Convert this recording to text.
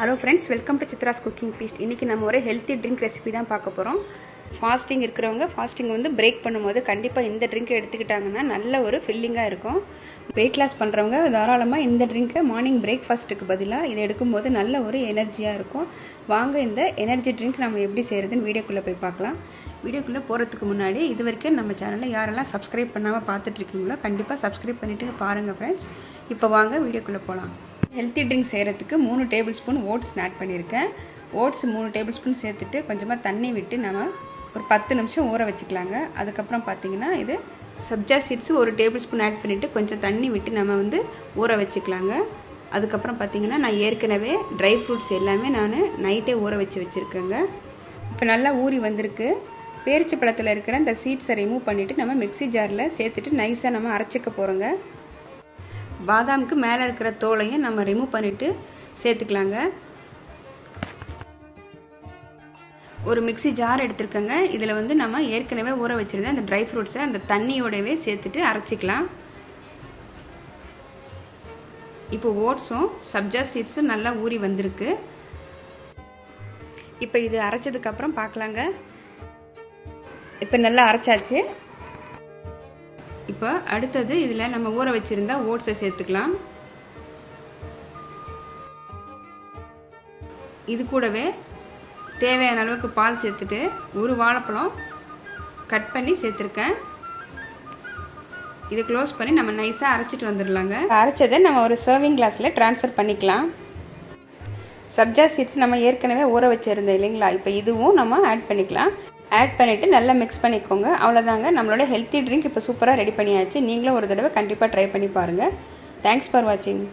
Hello friends, welcome to Chitra's cooking feast. இன்றைக்கி நம்ம ஒரு ஹெல்த்தி ட்ரிங்க் ரெசிபி தான் பார்க்க போகிறோம். ஃபாஸ்டிங் இருக்கிறவங்க ஃபாஸ்டிங் பிரேக் பண்ணும்போது கண்டிப்பாக இந்த ட்ரிங்க்கை எடுத்துக்கிட்டாங்கன்னா நல்ல ஒரு ஃபில்லிங்காக இருக்கும். வெயிட் லாஸ் பண்ணுறவங்க தாராளமாக இந்த ட்ரிங்க்கை மார்னிங் பிரேக்ஃபாஸ்ட்டுக்கு பதிலாக இதை எடுக்கும்போது நல்ல ஒரு எனர்ஜியாக இருக்கும். வாங்க இந்த எனர்ஜி ட்ரிங்க் நம்ம எப்படி செய்கிறதுன்னு வீடியோக்குள்ளே போய் பார்க்கலாம். வீடியோக்குள்ளே போகிறதுக்கு முன்னாடி இது வரைக்கும் நம்ம சேனலில் யாரெல்லாம் சப்ஸ்கிரைப் பண்ணாமல் பார்த்துட்ருக்கீங்களோ கண்டிப்பாக சப்ஸ்கிரைப் பண்ணிவிட்டு பாருங்கள் ஃப்ரெண்ட்ஸ். இப்போ வாங்க வீடியோக்குள்ளே போகலாம். ஹெல்த்தி ட்ரிங்க் செய்கிறதுக்கு 3 டேபிள் ஸ்பூன் ஓட்ஸ் ஆட் பண்ணியிருக்கேன். ஓட்ஸ் 3 டேபிள் ஸ்பூன் சேர்த்துட்டு கொஞ்சமாக தண்ணி விட்டு நம்ம ஒரு 10 நிமிஷம் ஊற வச்சுக்கலாங்க. அதுக்கப்புறம் பார்த்திங்கன்னா இது sabja seeds 1 tablespoon add பண்ணிவிட்டு கொஞ்சம் தண்ணி விட்டு நம்ம ஊற வச்சுக்கலாங்க. அதுக்கப்புறம் பார்த்திங்கன்னா நான் ஏற்கனவே ட்ரை ஃப்ரூட்ஸ் எல்லாமே நான் நைட்டே ஊற வச்சுருக்கேங்க. இப்போ நல்லா ஊறி வந்திருக்கு. பேரிச்சை பழத்தில் இருக்கிற இந்த சீட்ஸை ரிமூவ் பண்ணிவிட்டு நம்ம மிக்ஸி ஜாரில் சேர்த்துட்டு நைஸாக நம்ம அரைச்சிக்க போகிறோங்க. பாதாமுக்கு மேலே இருக்கிற தோலையும் நம்ம ரிமூவ் பண்ணிவிட்டு சேர்த்துக்கலாங்க. ஒரு மிக்ஸி ஜார் எடுத்துருக்கேங்க. இதில் நம்ம ஏற்கனவே ஊற வச்சுருந்த அந்த ட்ரை ஃப்ரூட்ஸை அந்த தண்ணியோடவே சேர்த்துட்டு அரைச்சிக்கலாம். இப்போ ஓட்ஸும் சப்ஜா சீட்ஸும் நல்லா ஊறி வந்திருக்கு. இப்போ இது அரைச்சதுக்கப்புறம் பார்க்கலாங்க. இப்போ நல்லா அரைச்சாச்சு. இப்போ அடுத்தது இதில் நம்ம ஊற வச்சுருந்தா ஓட்ஸை சேர்த்துக்கலாம். இது கூடவே தேவையான அளவுக்கு பால் சேர்த்துட்டு ஒரு வாழைப்பழம் கட் பண்ணி சேர்த்துருக்கேன். இதை க்ளோஸ் பண்ணி நம்ம நைஸாக அரைச்சிட்டு வந்துடலாங்க. அரைச்சதை நம்ம ஒரு சர்விங் கிளாஸில் ட்ரான்ஸ்ஃபர் பண்ணிக்கலாம். சப்ஜா சீட்ஸ் நம்ம ஏற்கனவே ஊற வச்சுருந்தோம் இல்லைங்களா, இப்போ இதுவும் நம்ம ஆட் பண்ணிக்கலாம். ஆட் பண்ணிவிட்டு நல்லா மிக்ஸ் பண்ணிக்கோங்க. அவ்வளோதாங்க, நம்மளோட ஹெல்த்தி ட்ரிங்க் இப்போ சூப்பராக ரெடி பண்ணியாச்சு. நீங்களும் ஒரு தடவை கண்டிப்பாக ட்ரை பண்ணி பாருங்கள். தேங்க்ஸ் ஃபார் வாட்சிங்.